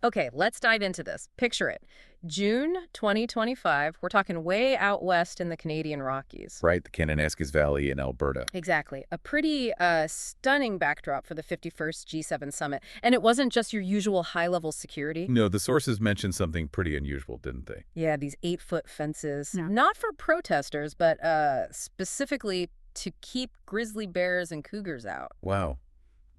Okay, let's dive into this. Picture it. June 2025, we're talking way out west in the Canadian Rockies. Right, the Kananaskis Valley in Alberta. Exactly. A pretty stunning backdrop for the 51st G7 summit. And it wasn't just your usual high-level security. No, the sources mentioned something pretty unusual, didn't they? Yeah, these 8-foot fences. Yeah. Not for protesters, but specifically to keep grizzly bears and cougars out. Wow,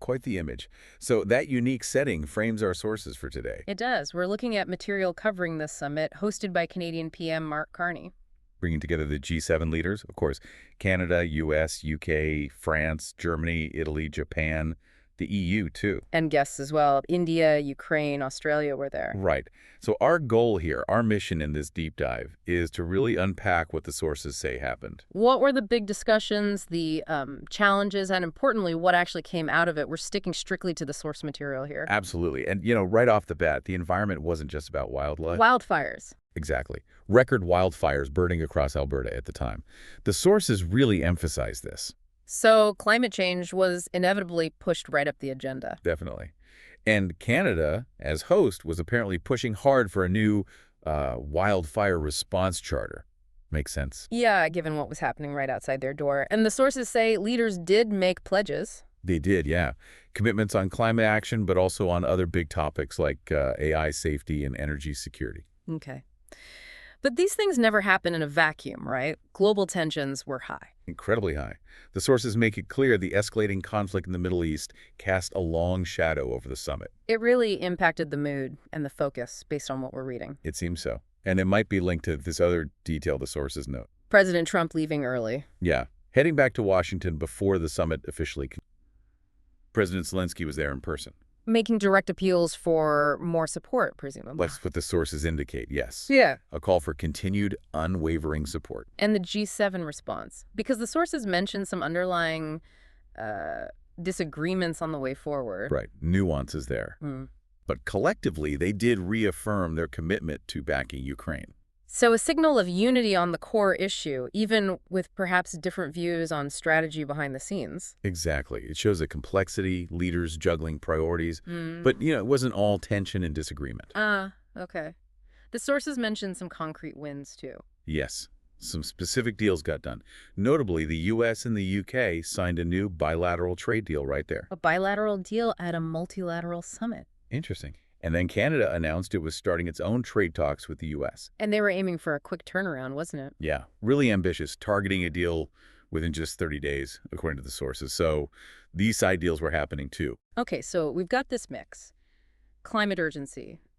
quite the image. So that unique setting frames our sources for today, It does. We're looking at material covering this summit, hosted by Canadian PM Mark Carney. bringing together the G7 leaders, of course, Canada, US, UK, France, Germany, Italy, Japan, the EU too. And guests as well. India, Ukraine, Australia were there. Right. So our goal here, our mission in this deep dive, is to really unpack what the sources say happened. What were the big discussions, the challenges, and importantly, what actually came out of it? We're sticking strictly to the source material here. Absolutely. And, right off the bat, the environment wasn't just about wildlife. Wildfires. Exactly. Record wildfires burning across Alberta at the time. The sources really emphasize this. So climate change was inevitably pushed right up the agenda. Definitely. And Canada, as host, was apparently pushing hard for a new wildfire response charter. Makes sense. Yeah, given what was happening right outside their door. And the sources say leaders did make pledges. They did, yeah. Commitments on climate action, but also on other big topics like AI safety and energy security. Okay. But these things never happen in a vacuum, right? Global tensions were high. Incredibly high. The sources make it clear the escalating conflict in the Middle East cast a long shadow over the summit. It really impacted the mood and the focus based on what we're reading. It seems so. And it might be linked to this other detail the sources note. President Trump leaving early. Yeah. Heading back to Washington before the summit officially. President Zelensky was there in person. Making direct appeals for more support, presumably. That's what the sources indicate, yes. Yeah. A call for continued, unwavering support. And the G7 response. Because the sources mentioned some underlying disagreements on the way forward. Right. Nuances there. But collectively, they did reaffirm their commitment to backing Ukraine. So a signal of unity on the core issue, even with perhaps different views on strategy behind the scenes. Exactly. It shows a complexity, leaders juggling priorities. But, it wasn't all tension and disagreement. Okay. The sources mentioned some concrete wins, too. Yes. Some specific deals got done. Notably, the U.S. and the U.K. signed a new bilateral trade deal right there. A bilateral deal at a multilateral summit. Interesting. And then Canada announced it was starting its own trade talks with the U.S. And they were aiming for a quick turnaround, wasn't it? Yeah, really ambitious, targeting a deal within just 30 days, according to the sources. So these side deals were happening too. Okay, so we've got this mix. Climate urgency,